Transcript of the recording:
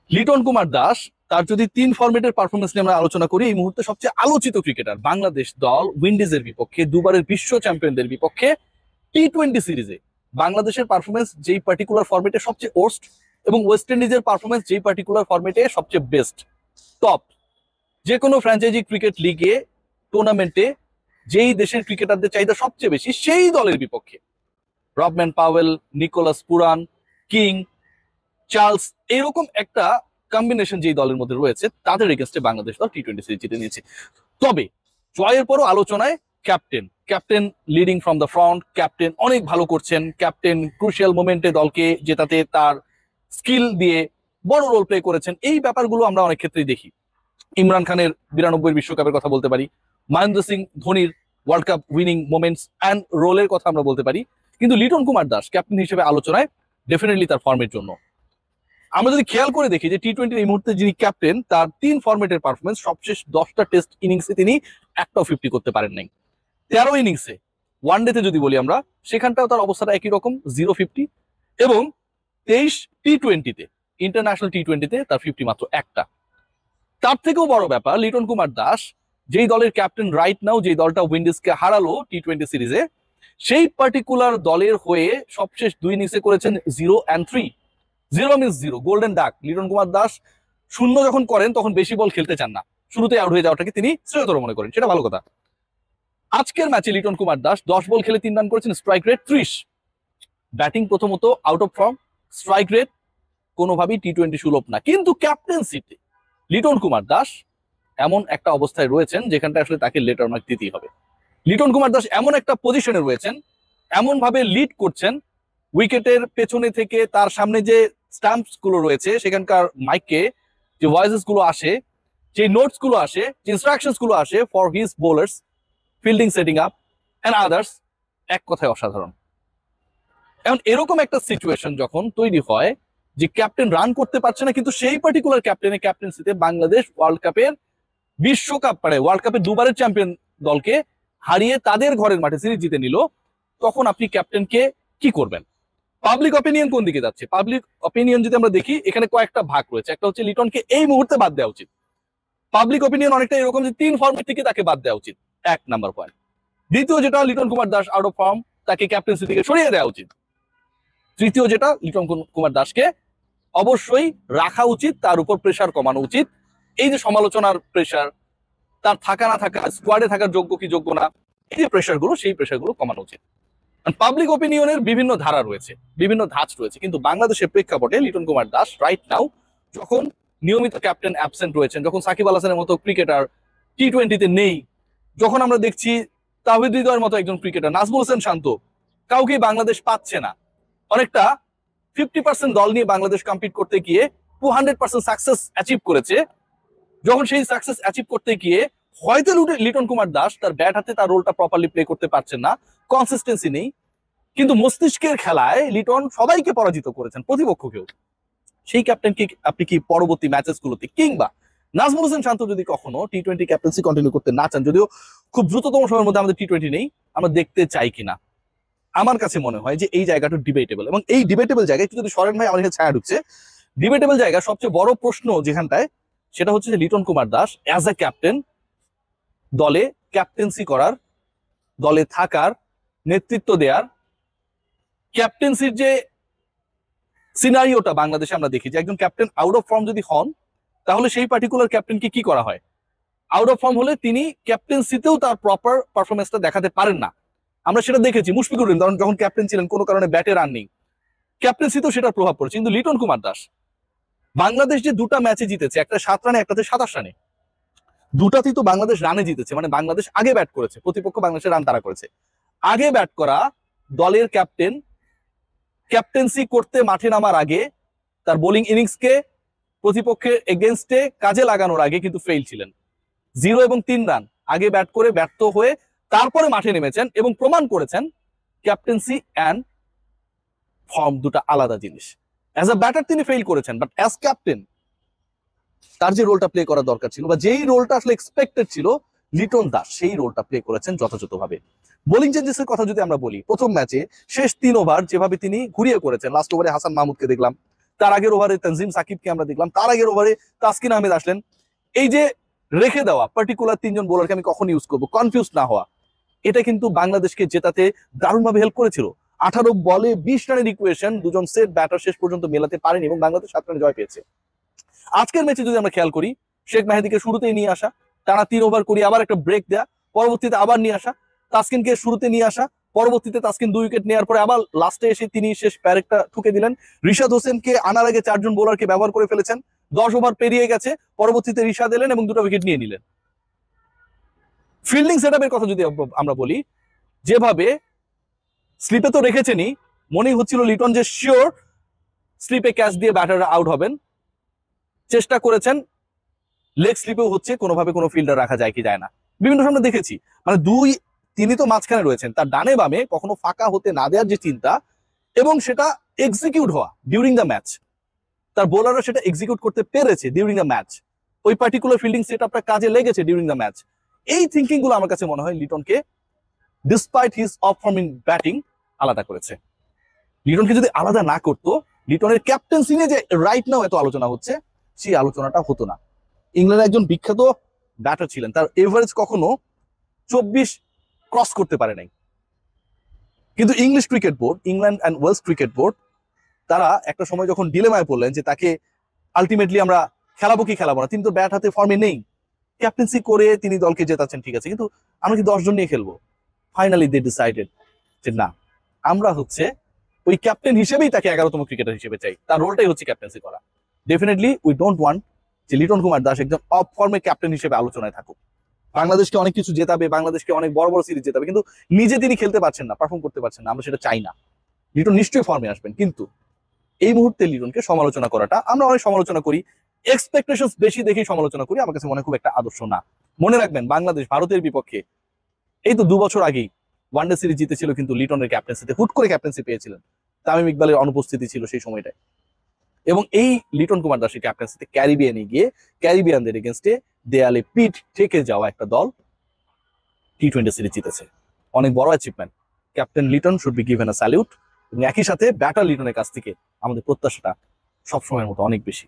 লিটন কুমার দাস তার যদি তিন ফরম্যাটের পারফরমেন্স নিয়ে আমরা আলোচনা করি, এই মুহূর্তে সবচেয়ে আলোচিত ক্রিকেটার বাংলাদেশ দল উইন্ডিজের বিপক্ষে, দুবারের বিশ্ব চ্যাম্পিয়নদের বিপক্ষে টি-20 সিরিজে বাংলাদেশের পারফরমেন্স যেই পার্টিকুলার ফরম্যাটে সবচেয়ে ওর্স্ট, এবং ওয়েস্ট ইন্ডিজের পারফরমেন্স যেই পার্টিকুলার ফরম্যাটে সবচেয়ে বেস্ট, টপ। যে কোনো ফ্র্যাঞ্চাইজি ক্রিকেট লিগে, টুর্নামেন্টে যেই দেশের ক্রিকেটারদের চাহিদা সবচেয়ে বেশি, সেই দলের বিপক্ষে Rovman Powell, Nicholas Pooran, king, Charles, এরকম একটা কম্বিনেশন যেই দলের মধ্যে রয়েছে, তাদের এগেনস্টে বাংলাদেশ দল টি-20 সিরিজ জিতে নিয়েছে। তবে জয়ের পরও আলোচনায় captain leading from the front, captain অনেক ভালো করছেন, ক্যাপ্টেন ক্রুশিয়াল মোমেন্টে দলকে জেতাতে তার স্কিল দিয়ে বড় রোল প্লে করেছেন। এই ব্যাপারগুলো আমরা অনেক ক্ষেত্রেই দেখি। ইমরান খানের 92 বিশ্বকাপের কথা বলতে পারি, মহেন্দ্র সিং ধোনির world cup winning moments and রোলের কথা আমরা বলতে পারি, কিন্তু লিটন কুমার দাস ক্যাপ্টেন হিসেবে আলোচনায় ডেফিনেটলি তার ফর্মের জন্য। আমরা যদি খেয়াল করে দেখি যে টি-20 এই মুহূর্তে যিনি ক্যাপ্টেন, তার তিন ফরম্যাটের পারফরমেন্স, সবশেষ 10টা টেস্ট ইনিংসে তিনি একটাও 50 করতে পারেন নাই। 13 ইনিংসে, ওয়ানডেতে যদি বলি আমরা, সেখানটাও তার অবস্থাটা একই রকম, 0-50, এবং 23 টি-20-তে, ইন্টারন্যাশনাল টি-20-তে তার 50 মাত্র একটা। তার থেকেও বড় ব্যাপার, লিটন কুমার দাস যেই দলের ক্যাপ্টেন রাইট নাও, যেই দলটা উইন্ডিজকে হারালো টি-20 সিরিজে, সেই পার্টিকুলার দলের হয়ে সবশেষ 2 ইনিংসে করেছেন 0-3। 0 means 0, golden duck. Liton Kumar Das শূন্য যখন করেন তখন বেশি বল খেলতে চান না, শুরুতে আউট হয়ে যাওয়াটাকে তিনি শ্রেয়তর মনে করেন, সেটা ভালো কথা। আজকের ম্যাচে লিটন কুমার দাস 10 বল খেলে 3 রান করেছেন, স্ট্রাইক রেট 30। ব্যাটিং প্রথমত out of form, strike rate কোনোভাবেই টি-20 সুলভ না, কিন্তু ক্যাপ্টেন্সিতে লিটন কুমার দাস এমন একটা অবস্থায় রয়েছেন যেখানটা আসলে তাকে লেটার মার্ক দিতেই হবে। লিটন কুমার দাস এমন একটা পজিশনে রয়েছেন, এমন ভাবে লিড করছেন, উইকেটের পেছনে থেকে তার সামনে যে স্টাম্পস গুলো রয়েছে, সেখানকার মাইকে যে ভয়েসেস গুলো আসে, যে নোটস গুলো আসে, যে ইনস্ট্রাকশনস গুলো আসে for his bowlers, fielding setting up and others, এক কথায় অসাধারণ। এখন এরকম একটা সিচুয়েশন যখন তৈরি হয় যে ক্যাপ্টেন রান করতে পারছে না, কিন্তু সেই পার্টিকুলার ক্যাপ্টেনের ক্যাপ্টেন্সিতে বাংলাদেশ ওয়ার্ল্ড কাপের বিশ্বকাপ, মানে ওয়ার্ল্ড কাপের দুবারের চ্যাম্পিয়ন দলকে হারিয়ে তাদের ঘরের মাঠে সিরিজ জিতে নিল, তখন আপনি ক্যাপ্টেনকে কি করবেন? পাবলিক অপিনিয়ন কোন দিকে যাচ্ছে? পাবলিক অপিনিয়ন যদি আমরা দেখি, এখানে কয়েকটা ভাগ রয়েছে। একটা হচ্ছে লিটনকে এই মুহূর্তে বাদ দেওয়া উচিত। পাবলিক অপিনিয়ন অনেকটা এরকম যে 3 ফর্মেট থেকে তাকে বাদ দেওয়া উচিত, 1 নাম্বার পয়েন্ট। দ্বিতীয় যেটা, Liton Kumar Das out of form, তাকে ক্যাপ্টেন্সি থেকে সরিয়ে দেওয়া উচিত। তৃতীয় যেটা, লিটন কুমার দাসকে অবশ্যই রাখা উচিত, তার উপর প্রেসার কমানো উচিত। এই যে সমালোচনার প্রেসার, তার থাকা না থাকা, স্কোয়াডে থাকার যোগ্য কি যোগ্য না, এই যে প্রেসারগুলো, সেই প্রেসারগুলো কমানো উচিত। পাবলিক ওপিনিয়নের বিভিন্ন ধারা রয়েছে, বিভিন্ন ধাঁচ রয়েছে, কিন্তু বাংলাদেশের প্রেক্ষাপটে লিটন কুমার দাস রাইট নাও, যখন নিয়মিত ক্যাপ্টেন অ্যাবসেন্ট রয়েছেন, যখন সাকিব আল হাসানের মতো ক্রিকেটার টি-20-তে নেই, যখন আমরা দেখছি তাওহিদ হৃদয়ের মতো একজন ক্রিকেটার, নাজমুল হোসেন শান্ত, কাউকে বাংলাদেশ পাচ্ছে না, অনেকটা 50% দল নিয়ে বাংলাদেশ কম্পিট করতে গিয়ে 200% সাকসেস অ্যাচিভ করেছে, যখন সেই সাকসেস অ্যাচিভ করতে গিয়ে হয়তো লিটন কুমার দাস তার ব্যাট হাতে তার রোলটা প্রপারলি প্লে করতে পারছেন না, কনসিস্টেন্সি নেই, কিন্তু মস্তিষ্কের খেলায় লিটন সবাইকে পরাজিত করেছেন, প্রতিপক্ষকেও। সেই ক্যাপ্টেনকে আপনি কি পরবর্তী ম্যাচেস গুলোতে, কিংবা নাজমুল হোসেন শান্ত যদি কখনো টি-20 ক্যাপ্টেন্সি কন্টিনিউ করতে না চান, যদিও খুব দ্রুততম সময়ের মধ্যে আমাদের টি-20 নেই, আমরা দেখতে চাই কিনা, আমার কাছে মনে হয় যে এই জায়গাটা ডিবেটেবল। এবং এই ডিবেটেবল জায়গায় যদি সরেন ভাই, আমার এখানে ছায়া ঢুকছে, ডিবেটেবল জায়গা সবচেয়ে বড় প্রশ্ন যেখানটায়, সেটা হচ্ছে যে Liton Kumar Das as a captain দলে ক্যাপ্টেন্সি করার, দলে থাকার, নেতৃত্ব দেওয়ার, ক্যাপ্টেন্সির যে সিনারিওটা বাংলাদেশে আমরা দেখি, যে একজন ক্যাপ্টেন আউট অফ ফর্ম যদি হন, তাহলে সেই পার্টিকুলার ক্যাপ্টেনকে কি করা হয়? আউট অফ ফর্ম হলে তিনি ক্যাপ্টেন্সিতেও তার প্রপার পারফরমেন্সটা দেখাতে পারেন না। আমরা সেটা দেখেছি, মুশফিকুর রহিম যখন ক্যাপ্টেন ছিলেন, কোনো কারণে ব্যাটে রান নেই, ক্যাপ্টেন্সিতেও সেটার প্রভাব পড়েছে। কিন্তু লিটন কুমার দাস, বাংলাদেশ যে 2টা ম্যাচে জিতেছে, একটা 7 রানে, একটাতে 27 রানে, 2টাতেই তো বাংলাদেশ রানে জিতেছে, মানে বাংলাদেশ আগে ব্যাট করেছে, প্রতিপক্ষ বাংলাদেশের রান তারা করেছে। আগে ব্যাট করা দলের ক্যাপ্টেন ক্যাপ্টেন্সি করতে মাঠে নামার আগে তার বোলিং ইনিংসকে প্রতিপক্ষের এগেনস্টে কাজে লাগানোর আগে কিন্তু ফেল ছিলেন। 0 এবং 3 রান আগে ব্যাট করে ব্যর্থ হয়ে তারপরে মাঠে নেমেছেন এবং প্রমাণ করেছেন ক্যাপ্টেন্সি অ্যান্ড ফর্ম দুটা আলাদা জিনিস। অ্যাজ আ ব্যাটার তিনি ফেল করেছেন, বাট অ্যাজ ক্যাপ্টেন তার যে রোলটা প্লে করা দরকার ছিল, বা যেই রোলটা আসলে এক্সপেক্টেড ছিল, লিটন দাস সেই রোলটা প্লে করেছেন যথাযথভাবে। বোলিং চেঞ্জেসের কথা যদি আমরা বলি, প্রথম ম্যাচে শেষ 3 ওভার যেভাবে তিনি ঘুরিয়ে করেছেন, লাস্ট ওভারে হাসান মাহমুদকে দেখলাম, তার আগের ওভারে তানজিম সাকিবকে আমরা দেখলাম, তার আগের ওভারে তাসকিন আহমেদ আসলেন। এই যে রেখে দেওয়া পার্টিকুলার তিনজন বোলারকে আমি কখন ইউজ করবো, কনফিউজ না হওয়া, এটা কিন্তু বাংলাদেশকে জেতাতে দারুণভাবে হেল্প করেছিল। 18 বলে 20 রানের ইকুয়েশন দুজন সেট ব্যাটার শেষ পর্যন্ত মেলাতে পারেনি এবং বাংলাদেশ 7 রানে জয় পেয়েছে। আজকের ম্যাচে যদি আমরা খেয়াল করি, শেখ মেহেদীকে শুরুতেই নিয়ে আসা, টানা 3 ওভার করি আবার একটা ব্রেক দেয়া, পরবর্তীতে আবার নিয়ে আসা, তাসকিনকে শুরুতে নিয়ে আসা, পরবর্তীতে তাসকিন 2 উইকেট নেওয়ার পরে আবার লাস্টে এসে তিনি শেষ প্যারেকটা ঠুকে দিলেন। রিশাদ হোসেনকে আনার আগে 4 জন বোলারকে ব্যবহার করে ফেলেছেন, 10 ওভার পেরিয়ে গেছে, পরবর্তীতে রিশাদ এলেন এবং 2টা উইকেট নিয়ে নিলেন। ফিল্ডিং সেটআপের কথা যদি আমরা বলি, যেভাবে স্লিপে তো রেখেছেনই, মনেই হচ্ছিল লিটন যে শিওর স্লিপে ক্যাচ দিয়ে ব্যাটাররা আউট হবেন, চেষ্টা করেছেন লেগ স্লিপেও হচ্ছে, কোনোভাবে কোনো ফিল্ডার রাখা যায় কি যায় না, বিভিন্ন সময় দেখেছি। মানে তিনি তো মাঝখানে রয়েছেন, তার ডানে বামে কখনো ফাঁকা হতে না দেওয়ার যে চিন্তা এবং সেটা এক্সিকিউট হওয়া ডিউরিং দ্য ম্যাচ, তার বোলাররা সেটা এক্সিকিউট করতে পেরেছে ডিউরিং দ্য ম্যাচ, ওই পার্টিকুলার ফিল্ডিং সেটআপটা কাজে লেগেছে ডিউরিং দ্য ম্যাচ। এই থিঙ্কিং গুলো আমার কাছে মনে হয় লিটনকে despite his off forming batting আলাদা করেছে। লিটনকে যদি আলাদা না করতো, লিটনের ক্যাপ্টেন্সি নিয়ে যে রাইট নাও এত আলোচনা হচ্ছে, সেই আলোচনাটা হতো না। ইংল্যান্ডের একজন বিখ্যাত ব্যাটার ছিলেন, তার এভারেজ কখনো 24 ক্রস করতে পারে নাই, কিন্তু English cricket board, England and Wales cricket board, তারা একটা সময় যখন ডিলেমায় পড়লেন যে তাকে আলটিমেটলি আমরা খেলাবো কি খেলাবো না, তিনি তো ব্যাট হাতে ফর্মে নেই, ক্যাপ্টেন্সি করে তিনি দলকে জেতাচ্ছেন ঠিক আছে, কিন্তু আমরা কি 10 জন নিয়ে খেলবো? ফাইনালি দে ডিসাইডেড যে না, আমরা হচ্ছে ওই ক্যাপ্টেন হিসেবেই তাকে 11তম ক্রিকেটার হিসেবে চাই, তার রোলটাই হচ্ছে ক্যাপ্টেন্সি করা। ডেফিনেটলি উই ডোন্ট ওয়ান্ট যে লিটন কুমার দাস একজন অফ ফর্মে ক্যাপ্টেন হিসেবে আলোচনায় থাকুক। বাংলাদেশকে অনেক কিছু জেতাবে, বাংলাদেশকে অনেক বড় বড় সিরিজ জেতাবে, কিন্তু নিজে তিনি খেলতে পারছেন না, পারফর্ম করতে পারছেন না, আমরা সেটা চাই না। লিটন নিশ্চয়ই ফর্মে আসবেন, কিন্তু এই মুহূর্তে লিটনকে সমালোচনা করাটা, আমরা অনেক সমালোচনা করি, এক্সপেকটেশন বেশি দেখেই সমালোচনা করি, আমার কাছে মনে খুব একটা আদর্শ না। মনে রাখবেন, বাংলাদেশ ভারতের বিপক্ষে এই তো 2 বছর আগেই ওয়ানডে সিরিজ জিতেছিল, কিন্তু লিটনের ক্যাপ্টেন্সিতে হুট করে ক্যাপ্টেন্সি পেয়েছিলেন, তামিম ইকবালের অনুপস্থিতি ছিল সেই সময়টায়, এবং এই লিটন কুমার দাসের ক্যাপ্টেন্সিতে ক্যারিবিয়ানে গিয়ে ক্যারিবিয়ানদের এগেনস্টে দেয়ালে পিঠ ঠেকে যাওয়া একটা দল টি-20 সিরিজ জিতেছে। অনেক বড় achievement. Captain Liton should be given a salute, এবং একই সাথে ব্যাটার লিটনের কাছ থেকে আমাদের প্রত্যাশাটা সবসময়ের মতো অনেক বেশি।